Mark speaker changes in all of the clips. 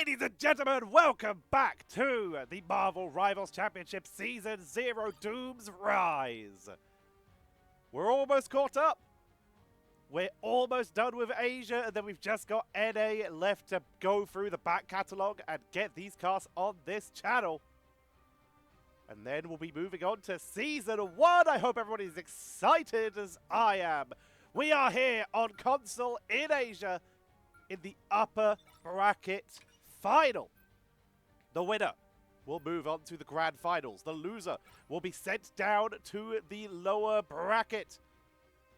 Speaker 1: Ladies and gentlemen, welcome back to the Marvel Rivals Championship Season 0 Doom's Rise. We're almost caught up. We're almost done with Asia, and then we've just got NA left to go through the back catalogue and get these casts on this channel. And then we'll be moving on to Season 1. I hope everybody is excited as I am. We are here on console in Asia in the upper bracket final. The winner will move on to the grand finals. The loser will be sent down to the lower bracket,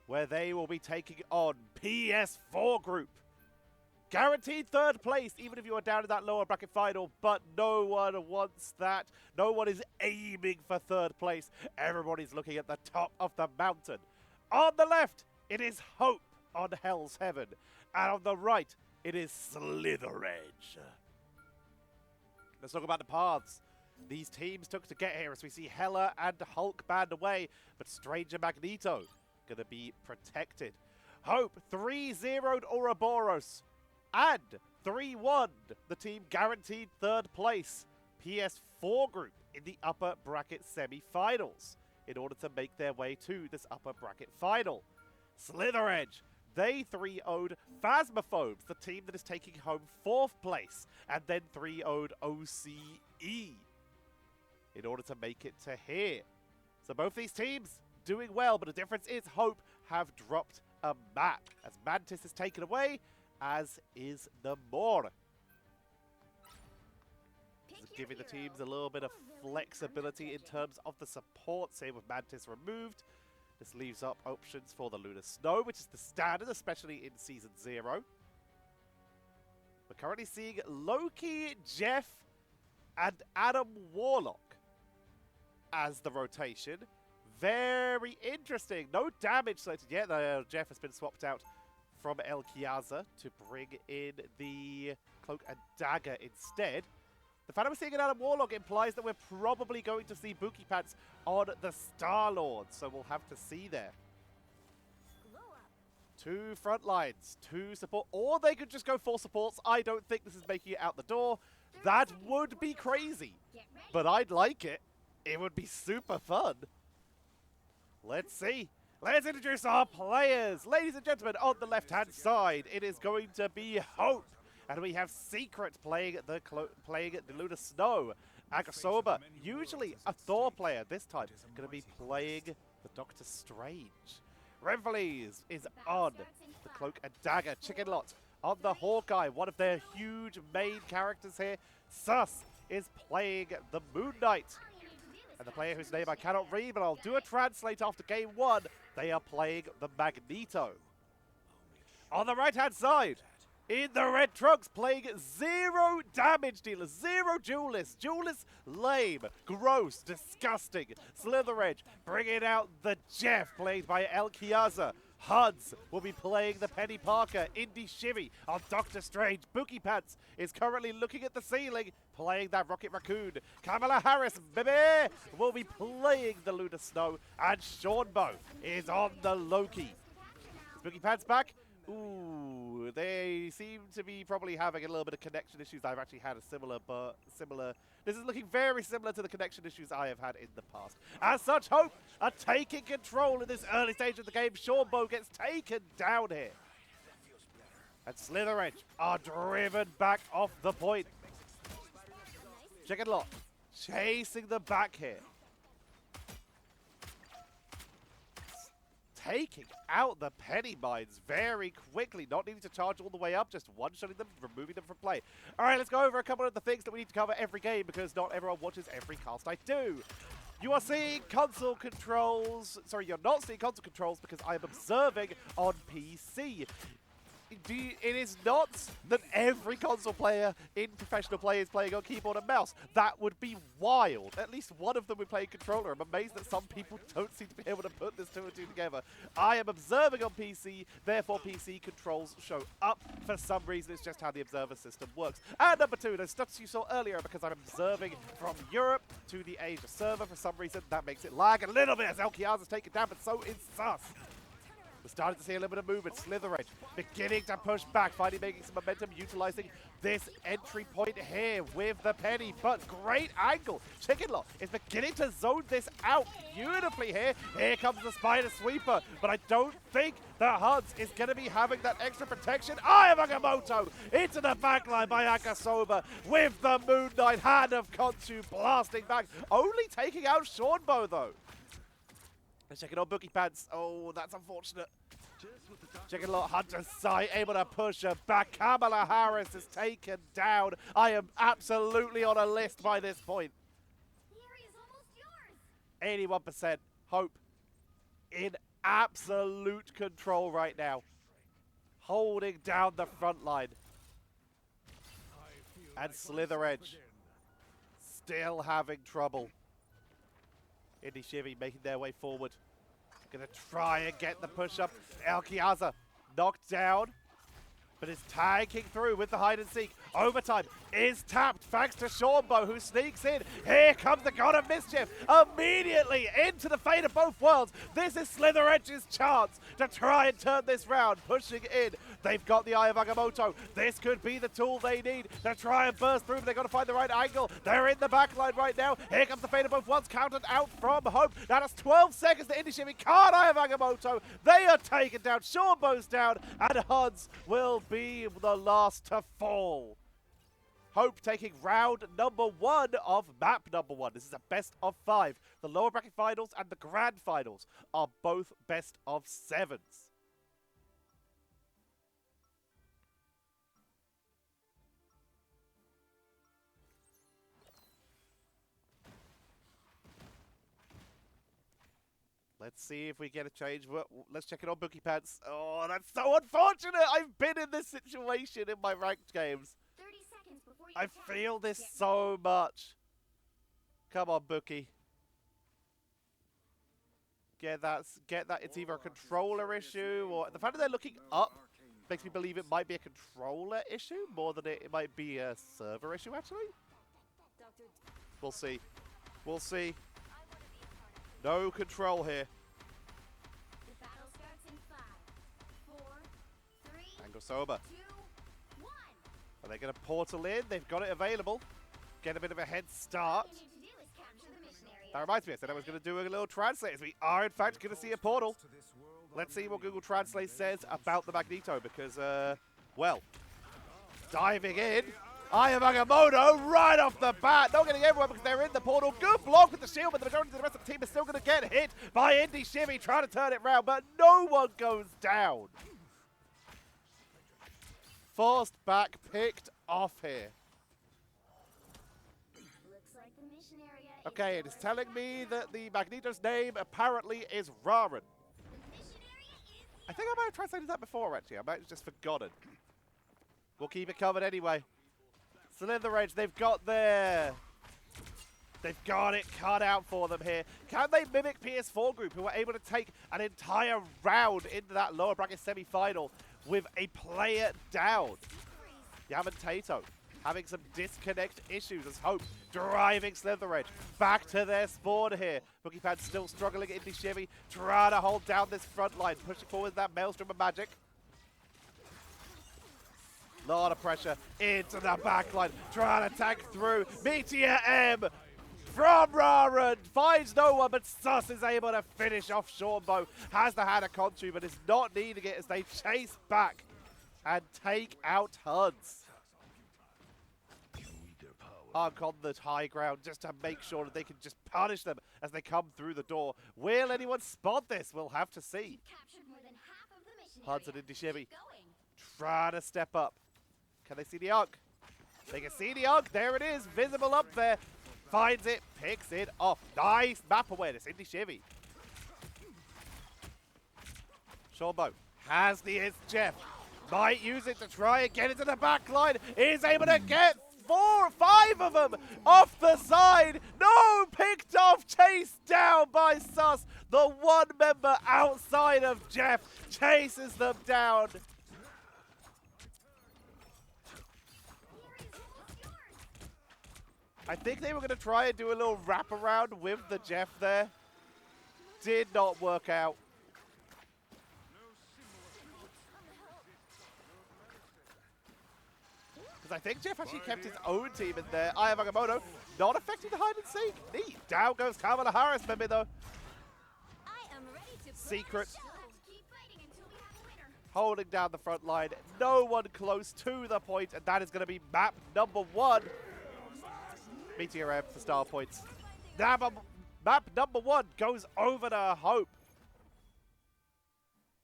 Speaker 1: where they will be taking on PS4 group. Guaranteed third place, even if you are down in that lower bracket final, but no one wants that. No one is aiming for third place. Everybody's looking at the top of the mountain. On the left, it is Hope on Hell's Heaven. And on the right, it is SlytherEdge. Let's talk about the paths these teams took to get here, as we see Hela and Hulk banned away, but Stranger Magneto going to be protected. Hope 3-0'd Ouroboros and 3-1 the team guaranteed third place. PS4 group in the upper bracket semi-finals in order to make their way to this upper bracket final. SlytherEdge, they 3-0'd Phasmophobes, the team that is taking home 4th place, and then 3-0'd OCE in order to make it to here. So both these teams doing well, but the difference is Hope have dropped a map, as Mantis is taken away, as is Namor. Giving the teams a little bit of flexibility in terms of the support, same with Mantis removed. This leaves up options for the Lunar Snow, which is the standard, especially in Season 0. We're currently seeing Loki, Jeff, and Adam Warlock as the rotation. Very interesting. No damage selected yet. Jeff has been swapped out from El Kiaza to bring in the Cloak and Dagger instead. The fact that we're seeing an Adam Warlock implies that we're probably going to see Buki Pants on the Star-Lord, so we'll have to see there. 2 front lines, 2 support, or they could just go 4 supports. I don't think this is making it out the door. That would be crazy, but I'd like it. It would be super fun. Let's see. Let's introduce our players. Ladies and gentlemen, on the left-hand side, it is going to be Hope. And we have Secret playing the Lunar Snow. Agasoba, usually a Thor player, this time going to be playing the Doctor Strange. Renflees is on the Cloak and Dagger. Chicken Lot on the Hawkeye, one of their huge main characters here. Sus is playing the Moon Knight. And the player whose name I cannot read, but I'll do a translate after game 1. They are playing the Magneto. On the right-hand side, in the red trunks, playing 0 damage dealers, 0 duelists. Duelists, lame, gross, disgusting. SlytherEdge bringing out the Jeff, played by El Kiaza. Huds will be playing the Penny Parker. Indy Shivy on Doctor Strange. Buki Pants is currently looking at the ceiling, playing that Rocket Raccoon. Kamala Harris, baby, will be playing the Lunar Snow. And Sean Bo is on the Loki. Is Buki Pants back? Ooh, they seem to be probably having a little bit of connection issues. I've actually had a similar. This is looking very similar to the connection issues I have had in the past. As such, Hope are taking control in this early stage of the game. Shawbo gets taken down here. And SlytherEdge are driven back off the point. Chicken Lot chasing them back here. Taking out the Penny Mines very quickly, not needing to charge all the way up, just one-shotting them, removing them from play. All right, let's go over a couple of the things that we need to cover every game, because not everyone watches every cast I do. You are seeing console controls. Sorry, you're not seeing console controls because I am observing on PC. It is not that every console player in professional play is playing on keyboard and mouse. That would be wild. At least one of them would play controller. I'm amazed that some people don't seem to be able to put this 2 and 2 together. I am observing on PC, therefore PC controls show up. For some reason, it's just how the observer system works. And number 2, the stuff you saw earlier, because I'm observing from Europe to the Asia server. For some reason, that makes it lag a little bit as El Kiaza's taken down, but so is Sus. We're starting to see a little bit of movement. SlytherEdge beginning to push back, finally making some momentum, utilizing this entry point here with the penny. But great angle. Chickenlaw is beginning to zone this out beautifully here. Here comes the Spider Sweeper, but I don't think the Huds is going to be having that extra protection. Eye of Agamotto into the backline by Akasoba with the Moon Knight. Hand of Konsu blasting back, only taking out Shornbow though. Let's check it on Bookie Pants. Oh, that's unfortunate. Checking a lot. Hunter's sight, able to push her back. Kamala Harris is taken down. I am absolutely on a list by this point. 81%. Hope in absolute control right now. Holding down the front line. And SlytherEdge still having trouble. Indy making their way forward. Gonna try and get the push up. Elkiaza knocked down, but is tagging through with the hide and seek. Overtime is tapped thanks to Shornbow, who sneaks in. Here comes the God of Mischief immediately into the fate of both worlds. This is SlytherEdge's chance to try and turn this round, pushing in. They've got the Eye of Agamotto. This could be the tool they need to try and burst through. They've got to find the right angle. They're in the back line right now. Here comes the fate of both worlds, counted out from Hope. Now that's 12 seconds to Indy can't Eye of Agamotto. They are taken down. Shornbow's down, and Huds will be the last to fall. Hope taking round number 1 of map number 1. This is a best of 5. The lower bracket finals and the grand finals are both best of 7s. Let's see if we get a change. Let's check it on Bookie Pants. Oh, that's so unfortunate. I've been in this situation in my ranked games. I feel this so much. Come on, Bookie. Get that. It's either a controller issue or the fact that they're looking up makes me believe it might be a controller issue more than it might be a server issue, actually. We'll see. We'll see. No control here. Angosoba. Are they going to portal in? They've got it available. Get a bit of a head start. That reminds me, I said I was going to do a little translate. We are, in fact, going to see a portal. Let's see what Google Translate says about the Magneto, because, well, diving in. Eye of Agamotto right off the bat. Not getting everyone because they're in the portal. Good block with the shield, but the majority of the rest of the team is still going to get hit by Indy Shimmy trying to turn it round, but no one goes down. Forced back, picked off here. Okay, it is telling me that the Magneto's name apparently is Raran. I think I might have translated that before, actually. I might have just forgotten. We'll keep it covered anyway. SlytherEdge, they've got it cut out for them here. Can they mimic PS4 Group, who were able to take an entire round into that lower bracket semi-final with a player down? Yamentato having some disconnect issues as Hope driving SlytherEdge back to their spawn here. Bookie Pad still struggling into Shimmy, trying to hold down this front line, pushing forward that Maelstrom of Magic. Lot of pressure into the back line, trying to tag through. Meteor M from Raran finds no one, but Sus is able to finish off Shornbow. Has the hand of Konsu, but is not needing it as they chase back and take out Huds. Hug on the high ground just to make sure that they can just punish them as they come through the door. Will anyone spot this? We'll have to see. Huds and Indy Shimmy trying to step up. Can they see the Ugg? They can see the Ugg. There it is, visible up there. Finds it, picks it off. Nice map awareness, Indy Shimmy. Shornbow has the Is Jeff. Might use it to try and get into the back line. Is able to get 4 or 5 of them off the side. No, picked off, chased down by Sus. The one member outside of Jeff chases them down. I think they were going to try and do a little wraparound with the Jeff there. Did not work out. I think Jeff actually kept his own team in there. Aya Agamotto not affecting the hide and seek. Neat. Down goes Kamala Harris, maybe though. Secret holding down the front line. No one close to the point, and that is going to be map number 1. Meteor M for star points. Map number 1 goes over to Hope.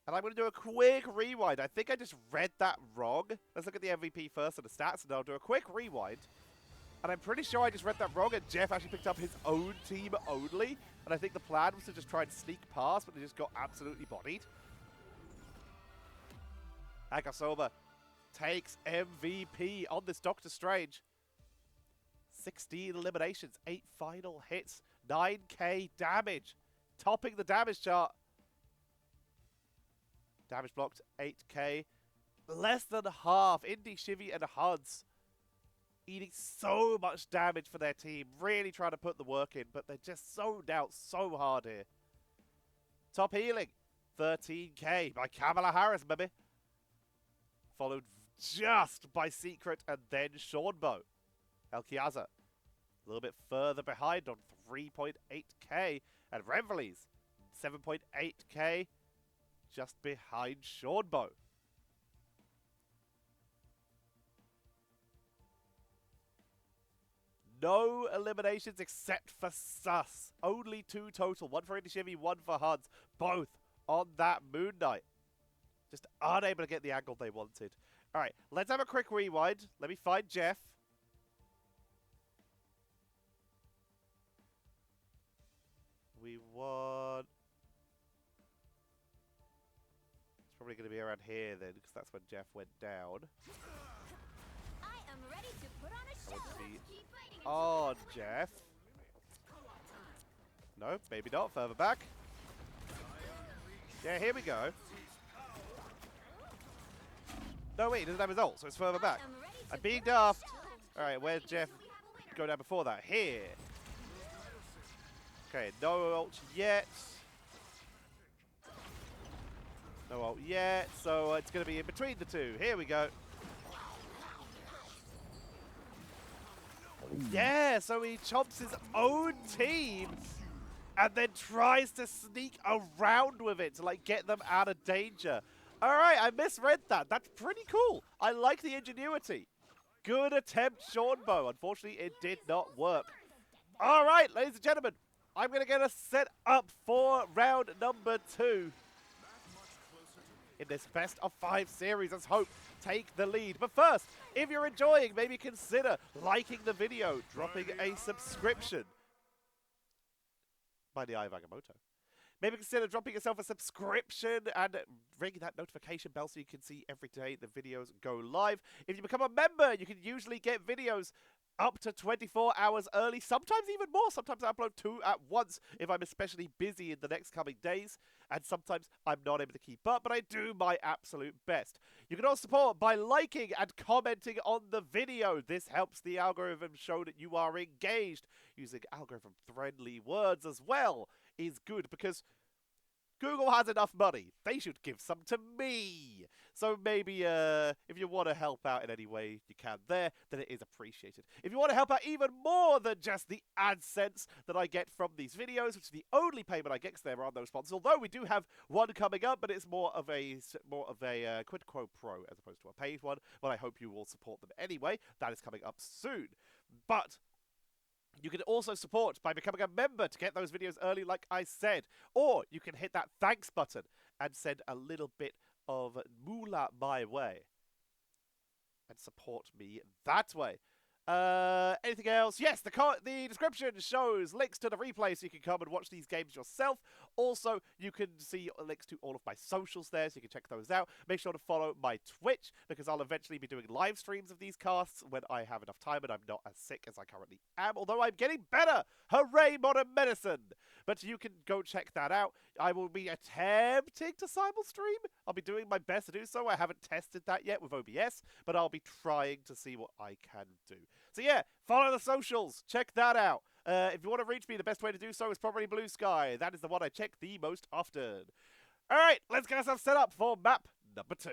Speaker 1: And I'm going to do a quick rewind. I think I just read that wrong. Let's look at the MVP first and the stats, and I'll do a quick rewind. And I'm pretty sure I just read that wrong, and Jeff actually picked up his own team only. And I think the plan was to just try and sneak past, but they just got absolutely bodied. Agasova takes MVP on this Doctor Strange. 16 eliminations, 8 final hits, 9k damage. Topping the damage chart. Damage blocked, 8k. Less than half. Indy, Shivy, and Huds eating so much damage for their team. Really trying to put the work in, but they're just zoned out so hard here. Top healing, 13k by Kamala Harris, baby. Followed just by Secret and then Seanbo. Elkiaza, a little bit further behind on 3.8k. And Renveli's, 7.8k. Just behind Seanbo. No eliminations except for Sus. Only 2 total. 1 for Inishimi, 1 for Huds. Both on that Moon Knight. Just unable to get the angle they wanted. Alright, let's have a quick rewind. Let me find Jeff. We want... It's probably going to be around here then, because that's when Jeff went down.
Speaker 2: I am ready to put on a show.
Speaker 1: On Jeff. No, maybe not. Further back. Yeah, here we go. No, wait, he doesn't have his ult, so it's further back. I'm being daft. Alright, where's Jeff? Go down before that. Here. Okay, no ult yet. No ult yet, so it's going to be in between the two. Here we go. Yeah, so he chomps his own team and then tries to sneak around with it to like get them out of danger. All right, I misread that. That's pretty cool. I like the ingenuity. Good attempt, Seanbo. Unfortunately, it did not work. All right, ladies and gentlemen, I'm going to get us set up for round number 2. In this best of 5 series, let's hope take the lead. But first, if you're enjoying, maybe consider liking the video, dropping a subscription. By the Eye of Agamotto. Maybe consider dropping yourself a subscription and ringing that notification bell so you can see every day the videos go live. If you become a member, you can usually get videos up to 24 hours early, sometimes even more. Sometimes I upload 2 at once if I'm especially busy in the next coming days. And sometimes I'm not able to keep up, but I do my absolute best. You can also support by liking and commenting on the video. This helps the algorithm show that you are engaged. Using algorithm-friendly words as well is good because Google has enough money. They should give some to me. So maybe if you want to help out in any way you can there, then it is appreciated. If you want to help out even more than just the AdSense that I get from these videos, which is the only payment I get because there are no sponsors, although we do have one coming up, but it's more of a quid pro quo as opposed to a paid one, but I hope you will support them anyway. That is coming up soon. But you can also support by becoming a member to get those videos early, like I said. Or you can hit that thanks button and send a little bit of moolah my way. And support me that way. Anything else? Yes, the description shows links to the replay so you can come and watch these games yourself. Also, you can see links to all of my socials there so you can check those out. Make sure to follow my Twitch because I'll eventually be doing live streams of these casts when I have enough time and I'm not as sick as I currently am, although I'm getting better. Hooray, modern medicine! But you can go check that out. I will be attempting to simul stream. I'll be doing my best to do so. I haven't tested that yet with OBS, but I'll be trying to see what I can do. So yeah, follow the socials. Check that out. If you want to reach me, the best way to do so is probably Blue Sky. That is the one I check the most often. All right, let's get ourselves set up for map number 2.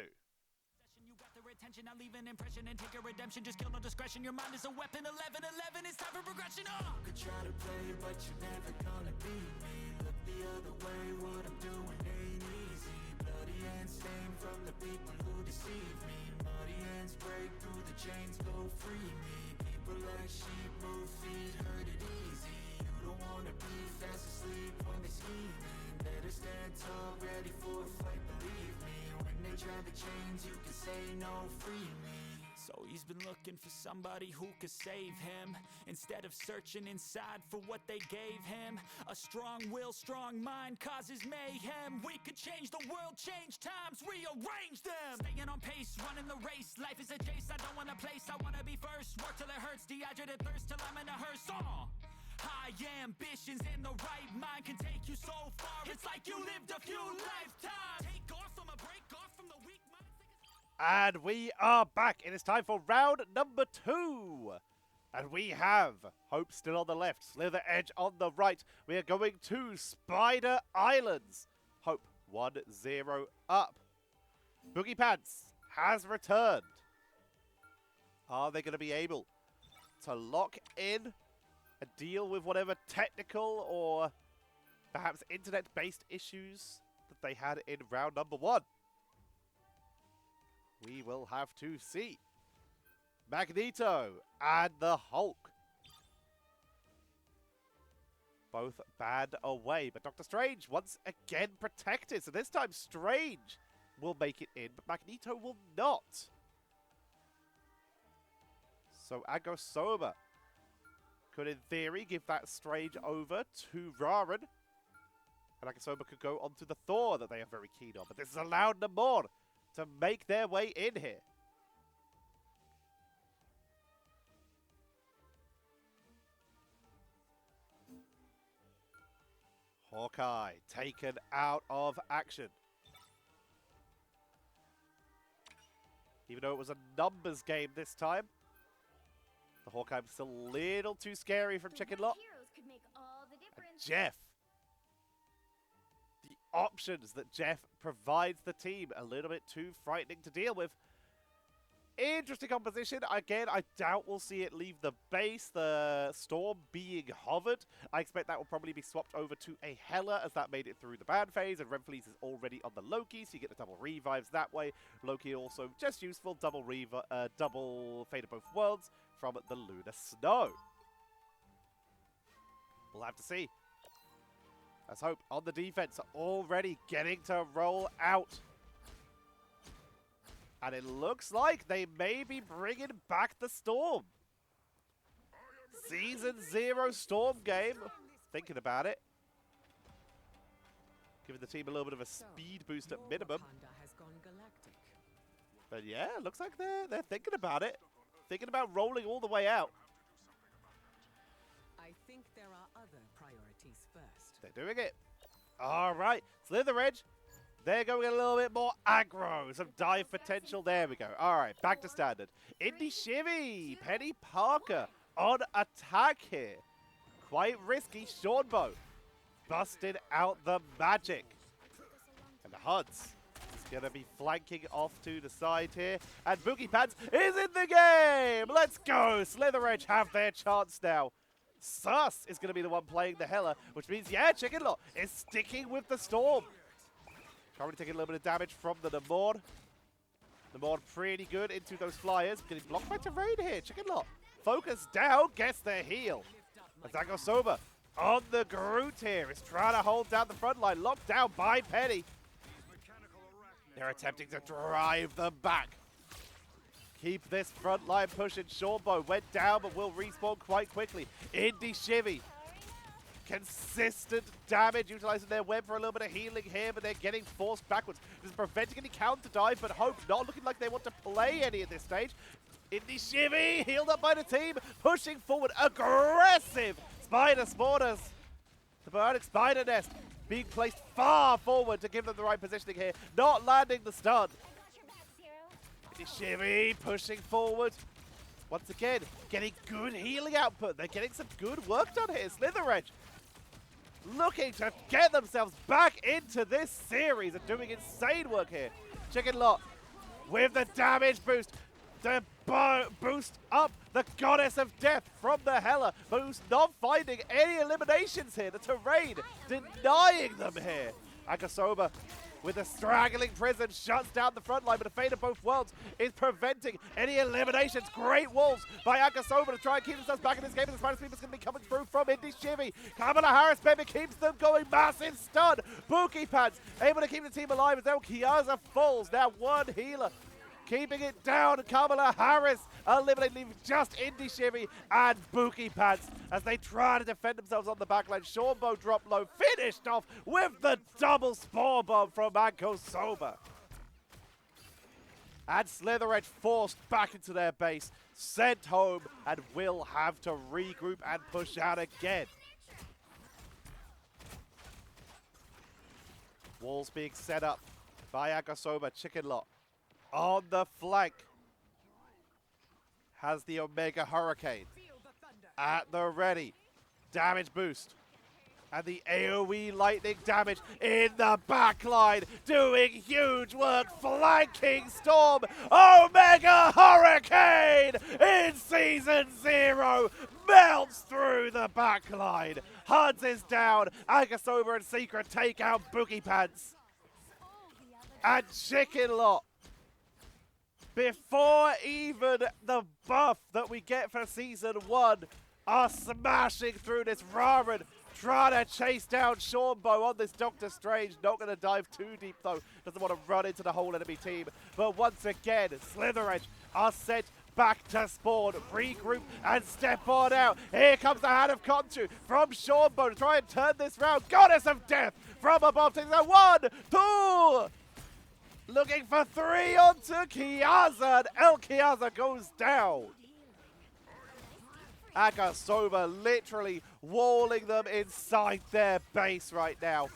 Speaker 3: attention, I leave an impression and take a redemption. Just kill no discretion. Your mind is a weapon. 11-11. It's time for progression. Could try to play, but you're never gonna beat me. Look the other way. What I'm doing ain't easy. Bloody hands stained from the people who deceive me. Muddy hands break through the chains. Go free me. People like sheep move feet. Hurt it easy. You don't wanna be fast asleep when they scheming. Better stand tall, ready for a fight, believe me. When they try the chains, you can say no, free me. So he's been looking for somebody who could save him, instead of searching inside for what they gave him. A strong will, strong mind causes mayhem. We could change the world, change times, rearrange them. Staying on pace, running the race. Life is a chase, I don't want a place. I wanna be first, work till it hurts. Dehydrated thirst till I'm in a hearse. High ambitions and the right mind can take you so far. It's like you lived a few lifetimes. Take off from a break off from the weak mind.
Speaker 1: And we are back. It is time for round number 2. And we have Hope still on the left, SlytherEdge on the right. We are going to Spider Islands. Hope 1-0 up. Boogie Pants has returned. Are they going to be able to lock in and deal with whatever technical or perhaps internet-based issues that they had in round number 1? We will have to see. Magneto and the Hulk. Both banned away, but Doctor Strange once again protected. So this time Strange will make it in, but Magneto will not. So Agosoma could, in theory, give that Strange over to Rarin. And Agosoma could go onto the Thor that they are very keen on. But this has allowed Namor to make their way in here. Hawkeye taken out of action. Even though it was a numbers game this time, the Hawkeye was still a little too scary from Chicken Lot.
Speaker 2: Heroes could make all the difference.
Speaker 1: Jeff. The options that Jeff provides the team, a little bit too frightening to deal with. Interesting composition. Again, I doubt we'll see it leave the base. The Storm being hovered. I expect that will probably be swapped over to a Hela, as that made it through the ban phase. And Renflees is already on the Loki, so you get the double revives that way. Loki also just useful. Double Fate of Both Worlds from the Lunar Snow. We'll have to see. Let's hope on the defense already getting to roll out. And it looks like they may be bringing back the Storm. Season 0 Storm game. Thinking about it. Giving the team a little bit of a speed boost at minimum. But yeah, looks like they're thinking about it. Thinking about rolling all the way out.
Speaker 4: I think there are other priorities first.
Speaker 1: They're doing it. All right. SlytherEdge. They're going a little bit more aggro. Some dive potential. There we go. All right, back to standard. Indy Shivy, Penny Parker on attack here. Quite risky. Seanbo busted out the magic. And the Huds is going to be flanking off to the side here. And Boogie Pants is in the game. Let's go. SlytherEdge have their chance now. Sus is going to be the one playing the Hela, which means, yeah, Chicken Lot is sticking with the Storm. Currently taking a little bit of damage from the Namor. Namor pretty good into those flyers. Getting blocked by terrain here. Chicken Lot. Focus down. Gets the heal. Agosoma on the Groot here. Is trying to hold down the front line. Locked down by Penny. They're attempting to drive them back. Keep this front line pushing. Seanbo went down but will respawn quite quickly. Indy Shivy. Consistent damage, utilizing their web for a little bit of healing here, but they're getting forced backwards. This is preventing any counter dive, but Hope not looking like they want to play any at this stage. Indy Shivy, healed up by the team, pushing forward, aggressive spider spawners. The bionic spider nest being placed far forward to give them the right positioning here, not landing the stun. Indy Shivy pushing forward. Once again, getting good healing output. They're getting some good work done here. SlytherEdge looking to get themselves back into this series and doing insane work here. Chicken Lot with the damage boost to boost up the Goddess of Death from the Hela, who's not finding any eliminations here. The terrain denying them here. Agasoba with a straggling prison shuts down the front line, but a Fate of Both Worlds is preventing any eliminations. Great wolves by Agasoba to try and keep themselves back in this game, and the Spanish Sweeper's going to be coming through from Indy Kamala Harris, baby, keeps them going. Massive stun. Buki Pants able to keep the team alive as Elkiaza falls. Now one healer keeping it down. Kamala Harris eliminating, leaving just Indy and Buki Pants as they try to defend themselves on the backline. Shorbo dropped low, finished off with the double Spore Bomb from Agasoba. And SlytherEdge forced back into their base, sent home, and will have to regroup and push out again. Walls being set up by Agasoba. Chicken Lot on the flank has the Omega Hurricane at the ready. Damage boost. And the AoE lightning damage in the backline, doing huge work, flanking Storm. Omega Hurricane in Season 0 melts through the backline. Huds is down. Agasoba and Secret take out Buki Pants. And Chicken Lot, before even the buff that we get for Season 1, are smashing through this Ramen, trying to chase down Shorbo on this Doctor Strange. Not going to dive too deep, though. Doesn't want to run into the whole enemy team. But once again, SlytherEdge are sent back to spawn, regroup, and step on out. Here comes the hand of Kontu from Shorbo to try and turn this round. Goddess of Death from above. Takes a 1, 2... Looking for 3 onto Kiaza, and Elkiaza goes down. Agasoba literally walling them inside their base right now.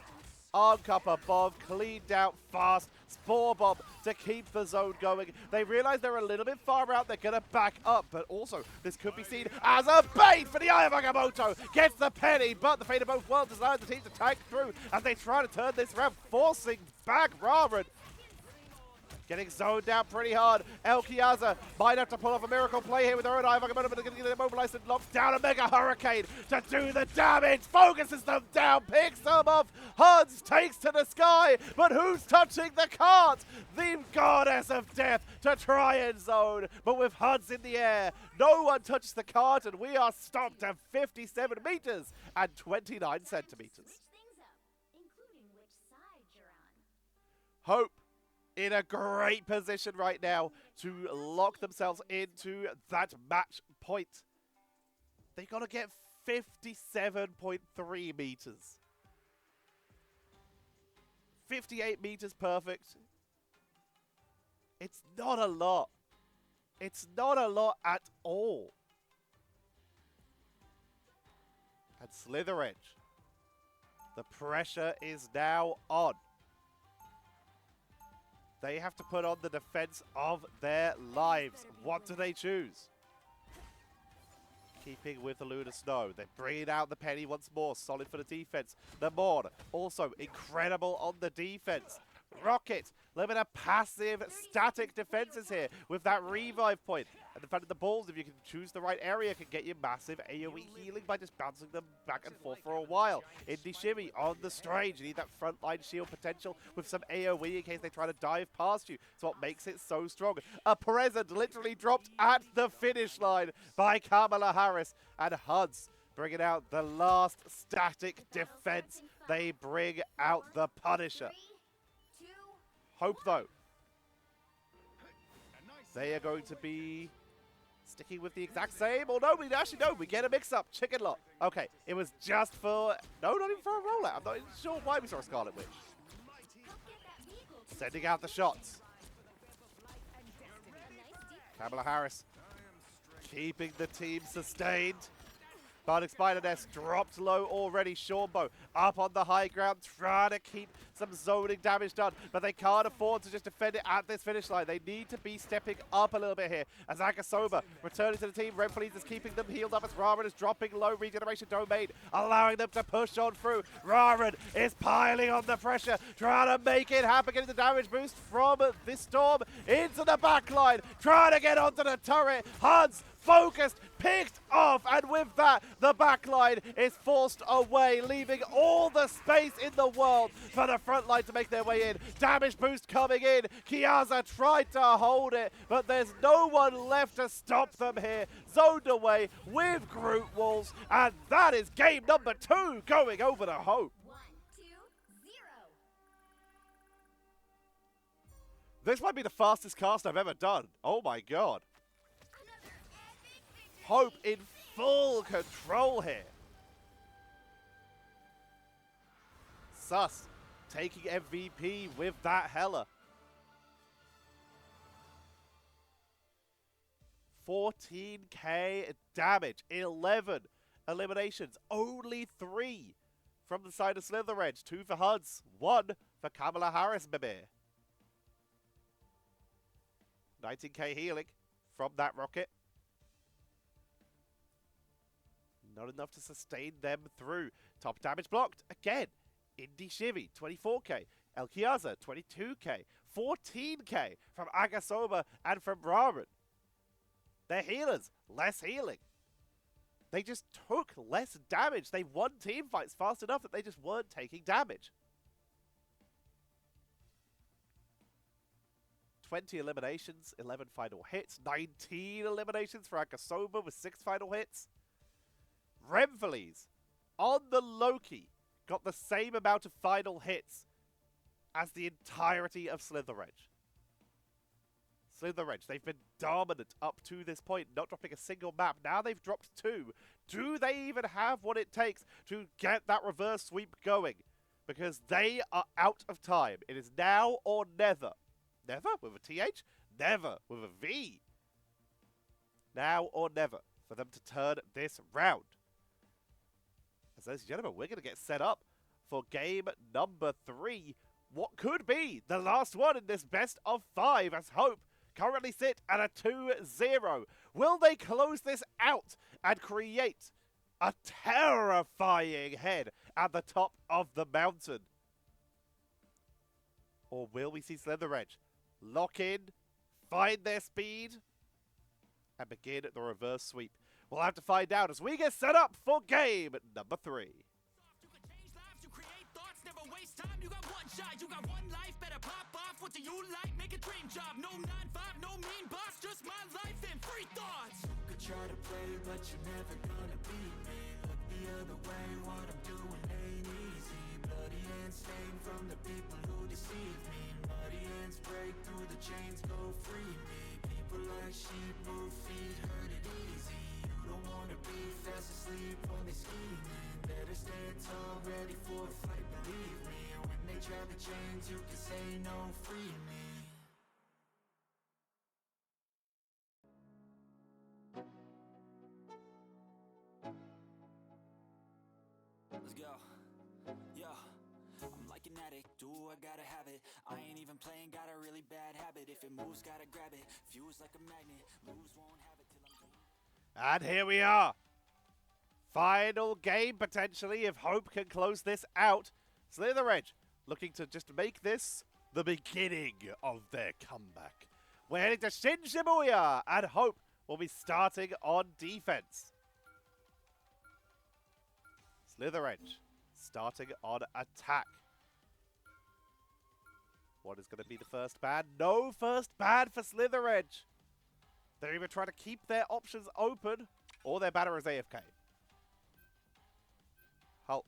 Speaker 1: Arm cup above, cleaned out fast. Spore Bomb to keep the zone going. They realize they're a little bit far out. They're going to back up, but also this could be seen as a bait for the Eye of Agamotto. Gets the penny, but the Fate of Both Worlds allows the team to tank through as they try to turn this round, forcing back Ramen. Getting zoned out pretty hard. Elkiaza might have to pull off a miracle play here with their own Eye of Agamotto, but they're going to get immobilized and locks down a Mega Hurricane to do the damage. Focuses them down, picks them off. Huds takes to the sky, but who's touching the cart? The Goddess of Death to try and zone, but with Huds in the air, no one touches the cart, and we are stopped at 57 meters and 29 centimeters.
Speaker 2: Switch things up, including which side you're on.
Speaker 1: Hope in a great position right now to lock themselves into that match point. They got to get 57.3 meters. 58 meters perfect. It's not a lot. It's not a lot at all. And SlytherEdge, the pressure is now on. They have to put on the defense of their lives. What do they choose? Keeping with the Lunar Snow. They're bringing out the Penny once more. Solid for the defense. The Maud, also incredible on the defense. Rocket, a little bit of passive, static defenses here with that revive point. And the fact that the balls, if you can choose the right area, can get you massive AoE healing by just bouncing them back and forth for a while. Indy Shimmy on the Strange. You need that frontline shield potential with some AoE in case they try to dive past you. It's what makes it so strong. A present literally dropped at the finish line by Kamala Harris. And Huds bringing out the last static defense. They bring out the Punisher. Hope, though, they are going to be sticking with the exact same. Or no, we actually no, we get a mix-up. Chicken Lot. Okay, it was just for... No, not even for a rollout. I'm not even sure why we saw a Scarlet Witch. Sending out the shots. Kamala Harris keeping the team sustained. Bardic Spider Nest dropped low already. Shorbo up on the high ground, trying to keep some zoning damage done, but they can't afford to just defend it at this finish line. They need to be stepping up a little bit here. As Akasoba returning to the team, Renfleet is keeping them healed up as Ramen is dropping low. Regeneration Domain allowing them to push on through. Ramen is piling on the pressure, trying to make it happen, getting the damage boost from this storm into the back line, trying to get onto the turret. Huds focused, picked off, and with that, the back line is forced away, leaving all the space in the world for the front line to make their way in. Damage boost coming in. Kiaza tried to hold it, but there's no one left to stop them here. Zoned away with Groot Walls, and that is game number 2 going over to Hope.
Speaker 2: 1, 2, 0.
Speaker 1: This might be the fastest cast I've ever done. Oh my god. Hope in full control here. Sus taking MVP with that Hella. 14k damage, 11 eliminations, only 3 from the side of SlytherEdge. 2 for Huds, 1 for Kamala Harris, baby. 19k healing from that rocket. Not enough to sustain them through. Top damage blocked again. Indy Shivy, 24k. El Kiaza, 22k. 14k from Agasoba and from Ramen. They're healers, less healing. They just took less damage. They won team fights fast enough that they just weren't taking damage. 20 eliminations, 11 final hits, 19 eliminations for Agasoba with 6 final hits. Renfleet on the Loki got the same amount of final hits as the entirety of SlytherEdge. SlytherEdge, they've been dominant up to this point, not dropping a single map. Now they've dropped 2. Do they even have what it takes to get that reverse sweep going? Because they are out of time. It is now or never. Never with a TH? Never with a V. Now or never for them to turn this round. As ladies and gentlemen, we're going to get set up for game number 3. What could be the last one in this best of 5 as Hope currently sit at a 2-0. Will they close this out and create a terrifying head at the top of the mountain? Or will we see SlytherEdge lock in, find their speed, and begin the reverse sweep? We'll have to find out as we get set up for game number 3.
Speaker 3: You can change lives, you create thoughts, never waste time. You got one shot, you got one life, better pop off. What do you like? Make a dream job. No 9-5, no mean boss, just my life and free thoughts. You could try to play, but you're never gonna beat me. Look the other way, what I'm doing ain't easy. Bloody hands stained from the people who deceive me. Muddy hands break through the chains, go free me. People like sheep move feet, hurt it easy. You don't wanna be fast asleep when they scheming. Better stand tall, ready for a fight, believe me. When they try the chains, you can say no, free me. Let's go. Yo, I'm like an addict, do I gotta have it. I ain't even playing, got a really bad habit. If it moves, gotta grab it. Fuse like a magnet, lose won't have it till I'm
Speaker 1: And here we are. Final game, potentially, if Hope can close this out. SlytherEdge looking to just make this the beginning of their comeback. We're heading to Shin-Shibuya, and Hope will be starting on defense. SlytherEdge starting on attack. What is going to be the first ban? No first ban for SlytherEdge. They're either trying to keep their options open, or their banner is AFK. Hulk.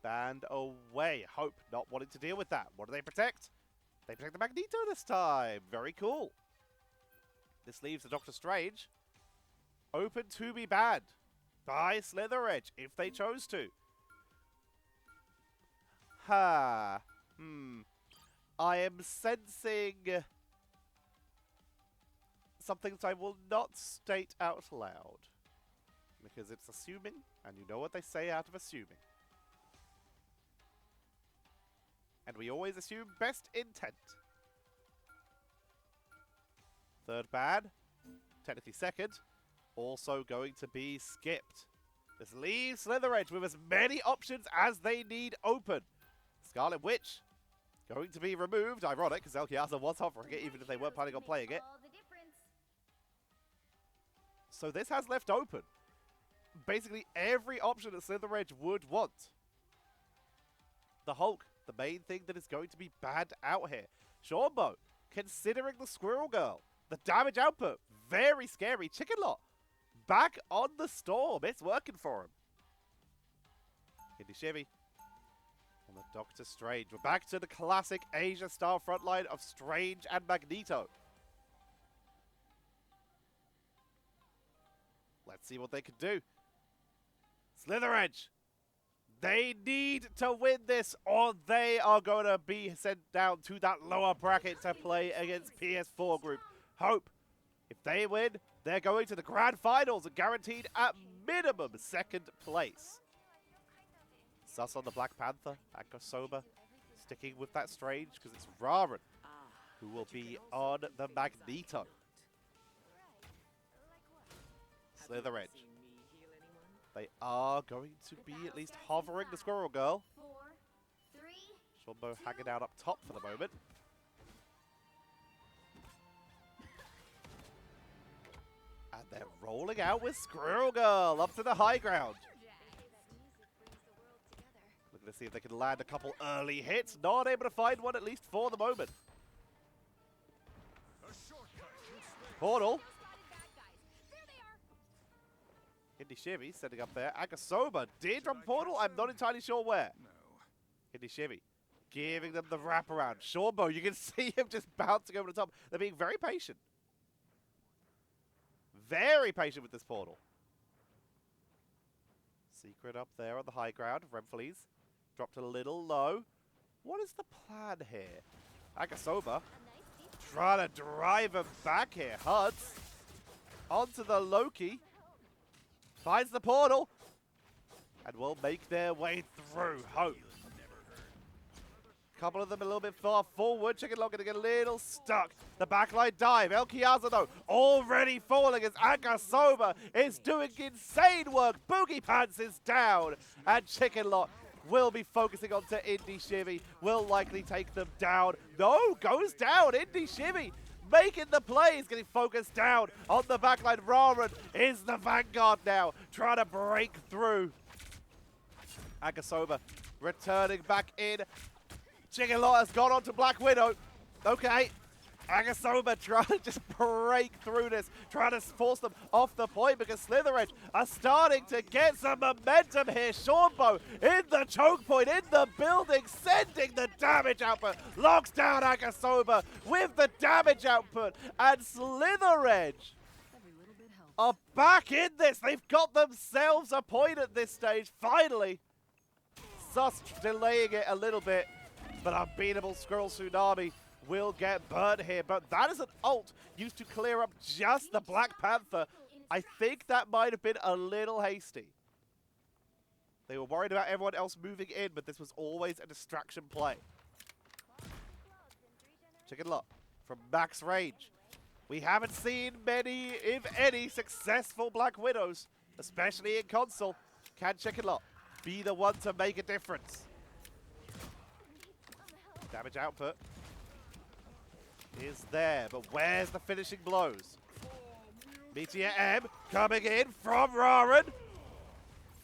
Speaker 1: Banned away. Hope not wanting to deal with that. What do they protect? They protect the Magneto this time. Very cool. This leaves the Doctor Strange open to be banned by SlytherEdge if they chose to. I am sensing something that I will not state out loud. Because it's assuming, and you know what they say out of assuming. And we always assume best intent. Third bad, technically second, also going to be skipped. This leaves SlytherEdge with as many options as they need open. Scarlet Witch going to be removed. Ironic, because Elkiaza was hovering it, even if they weren't planning on playing it. So this has left open basically every option that SlytherEdge would want. The Hulk, the main thing that is going to be bad out here. Shorbo, considering the Squirrel Girl. The damage output, very scary. Chicken Lot, back on the storm. It's working for him. Shibby on the Doctor Strange. We're back to the classic Asia-style frontline of Strange and Magneto. Let's see what they can do. SlytherEdge, they need to win this or they are going to be sent down to that lower bracket to play against PS4 group. Hope, if they win, they're going to the grand finals and guaranteed at minimum second place. Sus on the Black Panther, Ankosoba, sticking with that Strange because it's Raran who will be on the Magneto. SlytherEdge. They are going to be at least hovering the Squirrel Girl. Shorbo hanging out up top for the moment. And they're rolling out with Squirrel Girl up to the high ground. Looking to see if they can land a couple early hits. Not able to find one, at least for the moment. Portal. Shibby setting up there. Agasoba did drop a portal. I'm not entirely sure where. No. Shibby giving them the wraparound. Shorbo, you can see him just bouncing over the top. They're being very patient. Very patient with this portal. Secret up there on the high ground. Remflees dropped a little low. What is the plan here? Agasoba trying to drive him back here. Huds onto the Loki. Finds the portal and will make their way through. Hope. Couple of them a little bit far forward. Chicken Lot going to get a little stuck. The backline dive. Elkiaza, though, already falling as Agasoba is doing insane work. Boogie Pants is down. And Chicken Lot will be focusing onto Indy Shibby. Will likely take them down. No, goes down. Indy Shibby making the plays, getting focused down on the backline. Raran is the vanguard now, trying to break through. Agasoba returning back in. Chicken Lot has gone on to Black Widow. Okay. Agasoba trying to just break through this, trying to force them off the point because SlytherEdge are starting to get some momentum here. Shorbo in the choke point, in the building, sending the damage output. Locks down Agasoba with the damage output. And SlytherEdge are back in this. They've got themselves a point at this stage, finally. Sus delaying it a little bit, but unbeatable Squirrel Tsunami will get burnt here, but that is an ult used to clear up just the Black Panther. I think that might have been a little hasty. They were worried about everyone else moving in, but this was always a distraction play. Chicken Lot from max range. We haven't seen many, if any, successful Black Widows, especially in console. Can Chicken Lot be the one to make a difference? Damage output is there, but where's the finishing blows? Meteor M coming in from Raran.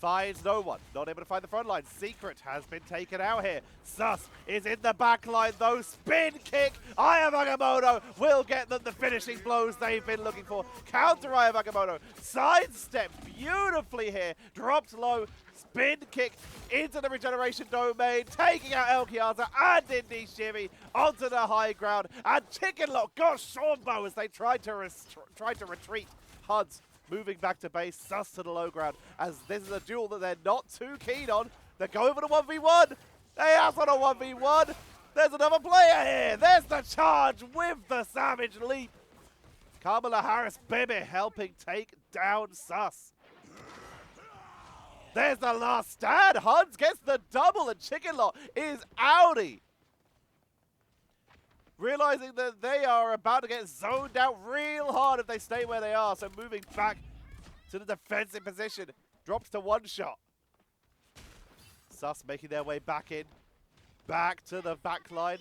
Speaker 1: Finds no one. Not able to find the front line. Secret has been taken out here. Sus is in the back line though. Spin kick. Aya Magamoto will get them the finishing blows they've been looking for. Counter Aya Magamoto. Sidestep beautifully here. Dropped low. Spin kick into the regeneration domain, taking out Elkiaza and Indy Shibby onto the high ground. And Chicken Lot got Shorbo as they tried to retreat. Huds moving back to base, Sus to the low ground, as this is a duel that they're not too keen on. They're going for the 1v1. They asked on a 1v1. There's another player here. There's the charge with the Savage Leap. Kamala Harris Bebe helping take down Sus. There's the last stand. Huns gets the double, and Chicken Lot is outie. Realizing that they are about to get zoned out real hard if they stay where they are. So moving back to the defensive position. Drops to one shot. Sus making their way back in. Back to the back line.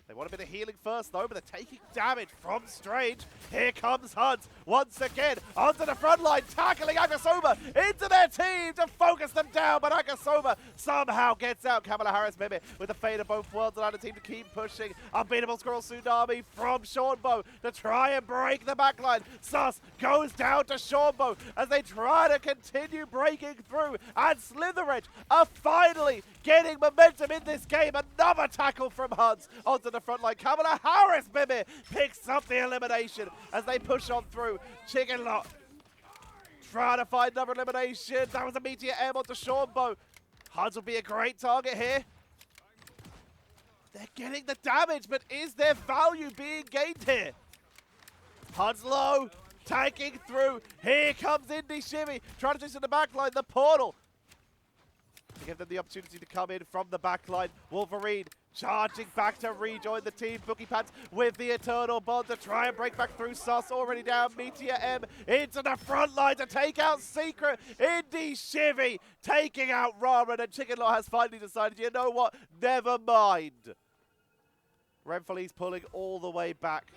Speaker 1: They want a bit of healing first, though, but they're taking damage from Strange. Here comes Huns once again onto the front line, tackling Akasoma into their team to focus them down, but Akasoma somehow gets out. Kamala Harris Mimi with the fate of both worlds, allowed the team to keep pushing. Unbeatable Squirrel Tsunami from Shornbow to try and break the backline. Sus goes down to Shornbow as they try to continue breaking through, and SlytherEdge are finally getting momentum in this game. Another tackle from Huns onto the front line. Kamala Harris Mimi picks up the elimination as they push on through. Chicken Lot trying to find another elimination. That was a Meteor M onto Shornbow. Huns will be a great target here. They're getting the damage, but is there value being gained here? Huns low, tanking through. Here comes Indy Shimmy, trying to chase in the back line, the portal. To give them the opportunity to come in from the back line. Wolverine charging back to rejoin the team. Bookie Pants with the Eternal Bond to try and break back through. Sus already down. Meteor M into the front line to take out Secret. Indy Shivy taking out Ramen, and Chicken Law has finally decided, you know what, never mind. Renfrey's pulling all the way back,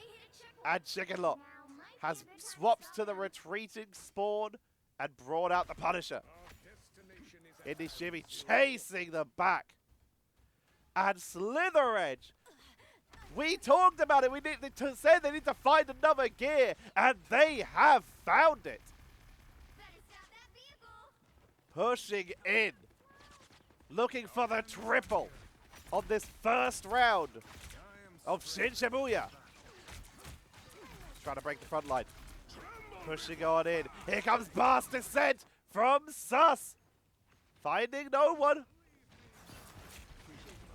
Speaker 1: and Chicken Law has swapped to the retreating spawn and brought out the Punisher. Indy Shimmy chasing them back. And SlytherEdge, we talked about it. We said they need to find another gear, and they have found it. Pushing in, looking for the triple on this first round of Shin-Shibuya. Trying to break the front line. Pushing on in. Here comes Blast Descent from Sus. Finding no one.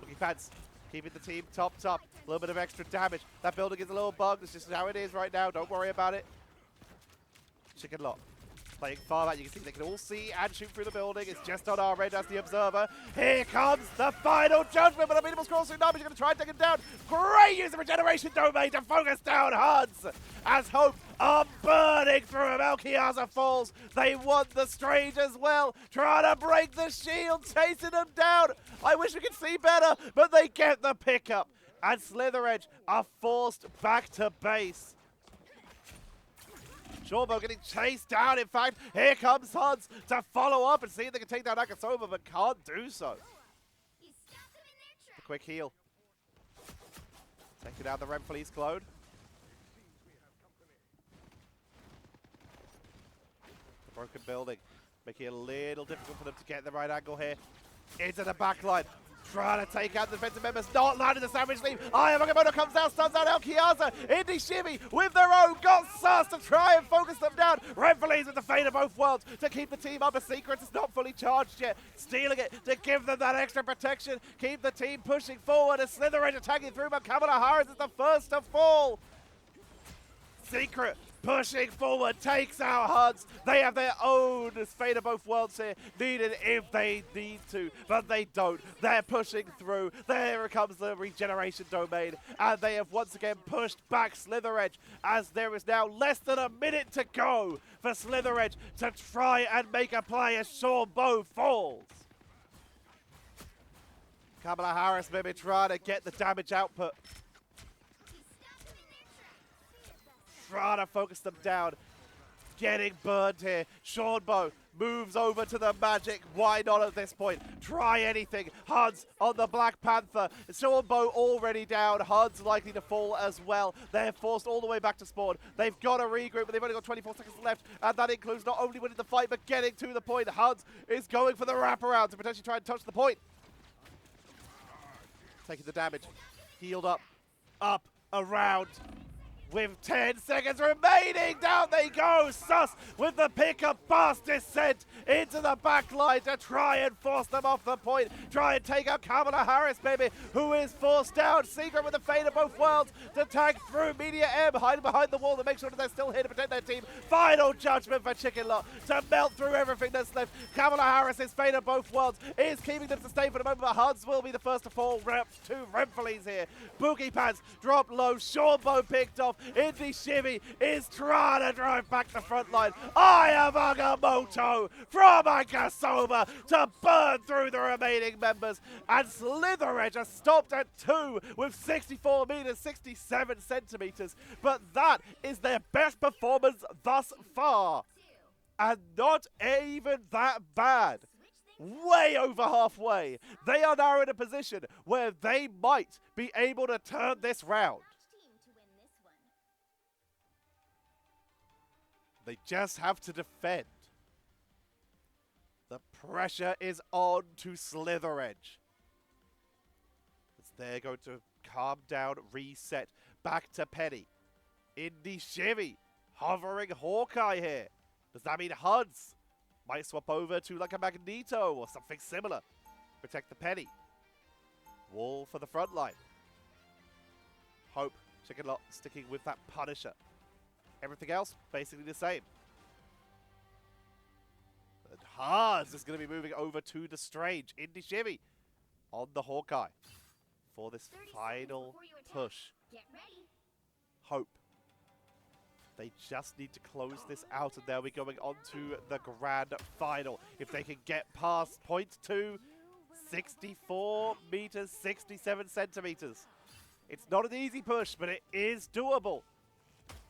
Speaker 1: Boogie Pants keeping the team top. A little bit of extra damage. That building is a little bugged. It's just how it is right now. Don't worry about it. Chicken Lot playing far back. You can see they can all see and shoot through the building. It's just on our end as the observer. Here comes the final judgment, but Unbeatable Squirrel Tsunami is going to try and take him down. Great use of regeneration domain to focus down Huns as hope are burning through him. Alkiaza falls. They want the Strange as well. Trying to break the shield, chasing them down. I wish we could see better, but they get the pickup. And SlytherEdge are forced back to base. Shorbo getting chased down. In fact, here comes Huns to follow up and see if they can take down Akasoma, but can't do so. A quick heal. Taking out the Renfrey's clone. The broken building, making it a little difficult for them to get the right angle here. Into the back line. Trying to take out the defensive members, not landing the sandwich leap. Ayamoto comes out, stuns out Alkiaza. Indy Shimmy with their own, got Sus to try and focus them down. Renfrey's with the fate of both worlds to keep the team up. A Secret is not fully charged yet. Stealing it to give them that extra protection. Keep the team pushing forward. A SlytherEdge attacking through, but Kamala Harris is the first to fall. Secret pushing forward, takes out Huns. They have their own fate of both worlds here, needed if they need to, but they don't. They're pushing through. There comes the regeneration domain, and they have once again pushed back SlytherEdge, as there is now less than a minute to go for SlytherEdge to try and make a play as Shornbow falls. Kamala Harris maybe trying to get the damage output. Trying to focus them down. Getting burned here. Shornbow moves over to the magic. Why not at this point? Try anything. Huns on the Black Panther. Shornbow already down. Huns likely to fall as well. They're forced all the way back to spawn. They've got to regroup, but they've only got 24 seconds left. And that includes not only winning the fight, but getting to the point. Huns is going for the wraparound to potentially try and touch the point. Taking the damage. Healed up. Up. Around. with 10 seconds remaining. Down they go. Sus with the pick-up pass descent into the back line to try and force them off the point. Try and take out Kamala Harris, baby, who is forced down. Secret with the fate of both worlds to tag through. Media M hiding behind the wall to make sure that they're still here to protect their team. Final judgment for Chicken Lot to melt through everything that's left. Kamala Harris's fate of both worlds is keeping them sustained for the moment, but Huds will be the first to fall. Two Remfleys here. Boogie Pants dropped low. Shawbo picked off. Indy Shivy is trying to drive back the front line. I am Agamotto from Akasoba to burn through the remaining members. And SlytherEdge has stopped at 2 with 64 meters, 67 centimeters. But that is their best performance thus far. And not even that bad. Way over halfway. They are now in a position where they might be able to turn this round. They just have to defend. The pressure is on to SlytherEdge. As they're going to calm down, reset, back to Penny. Indy Shivy, hovering Hawkeye here. Does that mean Huds might swap over to like a Magneto or something similar? Protect the Penny. Wall for the front line. Hope, Chicken Lot sticking with that Punisher. Everything else, basically the same. And Huds is going to be moving over to the Strange. Indy Shivy on the Hawkeye for this final push. Hope. They just need to close this out, and they'll be going on to the grand final. If they can get past point 2, 64 meters, 67 centimeters. It's not an easy push, but it is doable.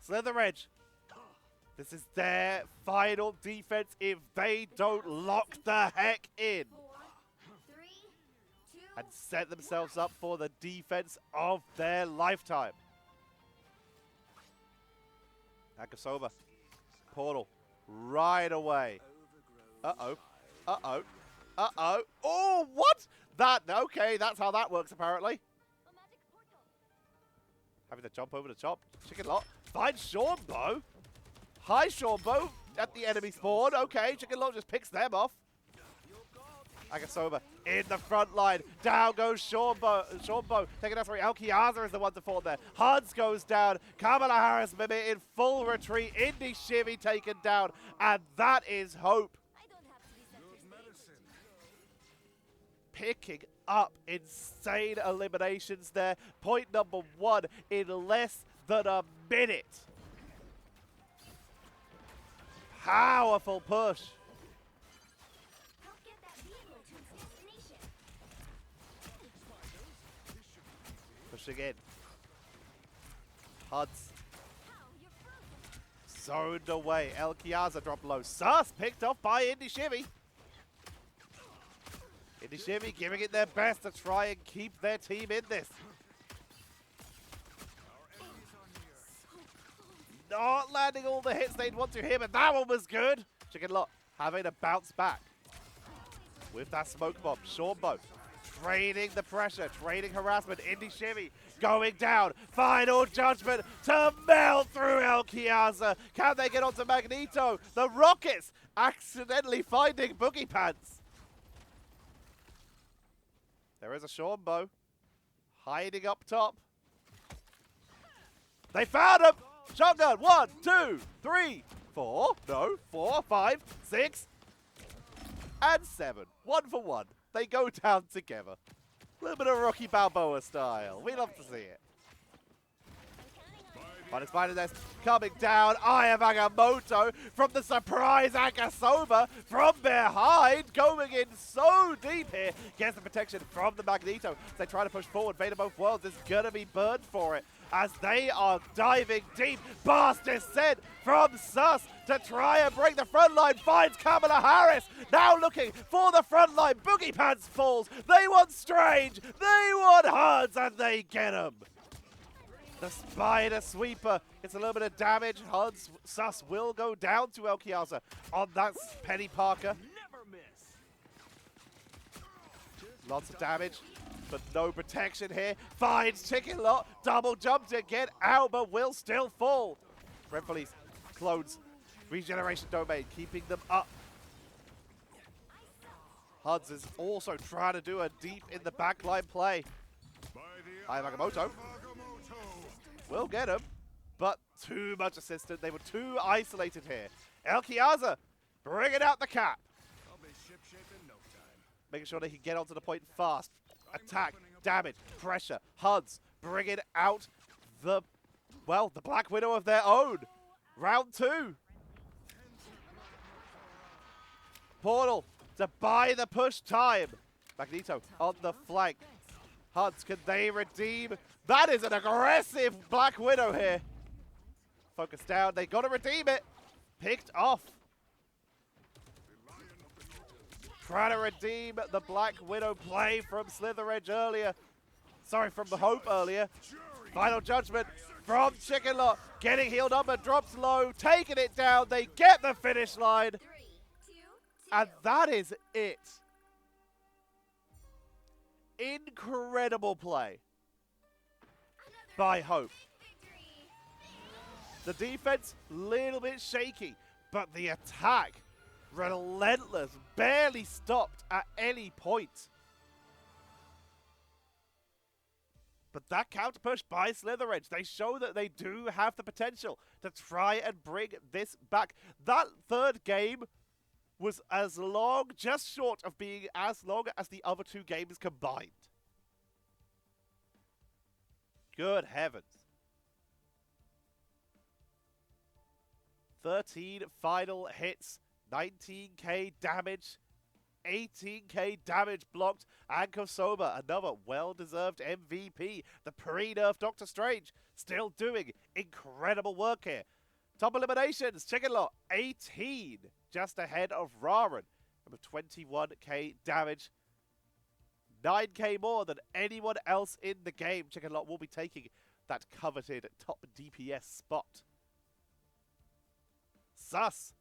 Speaker 1: SlytherEdge, this is their final defense if they don't lock the heck in and set themselves up for the defense of their lifetime. Akasoba, portal, right away. Uh-oh, uh-oh, uh-oh. Oh, what? Okay, that's how that works apparently. Having to jump over the top. Chicken Lot finds Shawbo. Hi, Shawbo at the enemy spawn. Okay, Chicken Lot just picks them off. Akasoba in the front line. Down goes Shawbo taking out 3. Alkiaza is the one to fall there. Huds goes down. Kamala Harris maybe in full retreat. Indy Shivy taken down. And that is Hope. Picking up insane eliminations there. Point number 1 in less than a minute. Powerful push. Pushing in. Huds. Zoned away. Elkiaza dropped low. Sus picked off by Indy Shivy. Indy Shivy giving it their best to try and keep their team in this. Not landing all the hits they'd want to hit, but that one was good. Chicken Lot having to bounce back with that smoke bomb. Shawbo trading the pressure, trading harassment. Indy Shivy going down. Final judgment to melt through Elkiaza. Can they get onto Magneto? The Rockets accidentally finding Boogie Pants. There is a Shawbo hiding up top. They found him! Shotgun, 1, 2, 3, 4, no, 4, 5, 6, and 7. 1 for 1. They go down together. A little bit of Rocky Balboa style. We love to see it. But Spider Nest coming down. I am Agamotto from the surprise Akasoba from behind. Going in so deep here. Gets the protection from the Magneto. As they try to push forward. Fate of both worlds is going to be burned for it. As they are diving deep. Blast descent from Sus to try and break the front line. Finds Kamala Harris. Now looking for the front line. Boogie Pants falls. They want Strange. They want Huds. And they get him. The Spider Sweeper gets a little bit of damage. Huds Sus will go down to Elkiaza on that Penny Parker. Lots of damage. but no protection here. Finds Chicken Lot, double jump to get out, but will still fall. Renfrey's clones, regeneration domain, keeping them up. Huds is also trying to do a deep in the backline play. Ayamagamoto will get him, but too much assistance. They were too isolated here. Elkiaza bringing out the cap. Making sure they can get onto the point fast. Attack, damage, pressure. Huds bringing out the Black Widow of their own. Round 2. Portal to buy the push time. Magneto on the flank. Huds, can they redeem? That is an aggressive Black Widow here. Focus down. They got to redeem it. Picked off. Trying to redeem the Black Widow play from SlytherEdge earlier. Sorry, from the Hope earlier. Final judgment from Chicken Lot. Getting healed up and drops low. Taking it down. They get the finish line.
Speaker 2: 3, 2, 2.
Speaker 1: And that is it. Incredible play by Hope.
Speaker 2: Victory.
Speaker 1: The defense, little bit shaky, but the attack, relentless, barely stopped at any point. But that counter push by SlytherEdge, they show that they do have the potential to try and bring this back. That third game was as long, just short of being as long as the other 2 games combined. Good heavens. 13 final hits, 19k damage, 18k damage blocked, and Kosoma, another well-deserved MVP. The pre-nerf Doctor Strange still doing incredible work here. Top eliminations, Chicken Lot, 18, just ahead of Raran, with 21k damage. 9k more than anyone else in the game. Chicken Lot will be taking that coveted top DPS spot. Sus,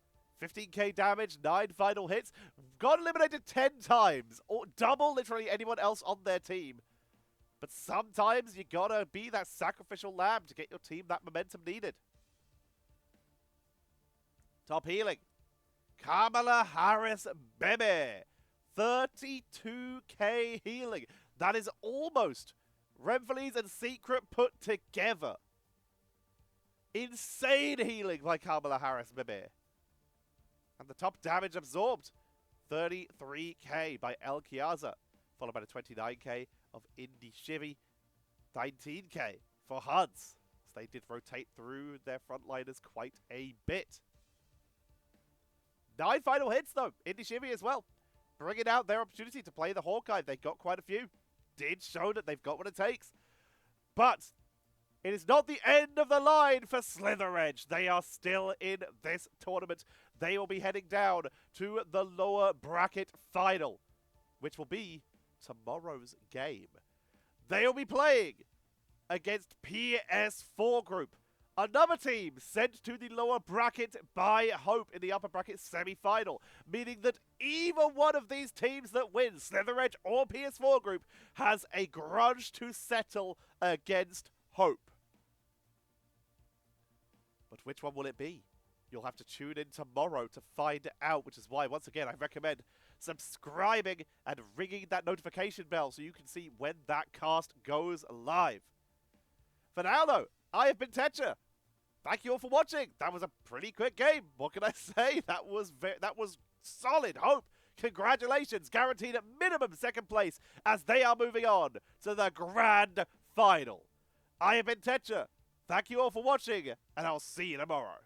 Speaker 1: 15k damage, 9 final hits, got eliminated 10 times, or double literally anyone else on their team. But sometimes you gotta be that sacrificial lamb to get your team that momentum needed. Top healing, Kamala Harris Bebe, 32k healing. That is almost Renfrey's and Secret put together. Insane healing by Kamala Harris Bebe. And the top damage absorbed, 33k by Elkiaza, followed by the 29k of Indy Shivy, 19k for Huds. So they did rotate through their frontliners quite a bit. 9 final hits though, Indy Shivy as well. Bringing out their opportunity to play the Hawkeye. They got quite a few. Did show that they've got what it takes. But it is not the end of the line for SlytherEdge. They are still in this tournament. They will be heading down to the lower bracket final, which will be tomorrow's game. They will be playing against PS4 Group, another team sent to the lower bracket by Hope in the upper bracket semi-final, meaning that either one of these teams that wins, SlytherEdge or PS4 Group, has a grudge to settle against Hope. But which one will it be? You'll have to tune in tomorrow to find out, which is why, once again, I recommend subscribing and ringing that notification bell so you can see when that cast goes live. For now, though, I have been Tetcher. Thank you all for watching. That was a pretty quick game. What can I say? That was solid. Hope, congratulations. Guaranteed at minimum 2nd place as they are moving on to the grand final. I have been Tetcher. Thank you all for watching, and I'll see you tomorrow.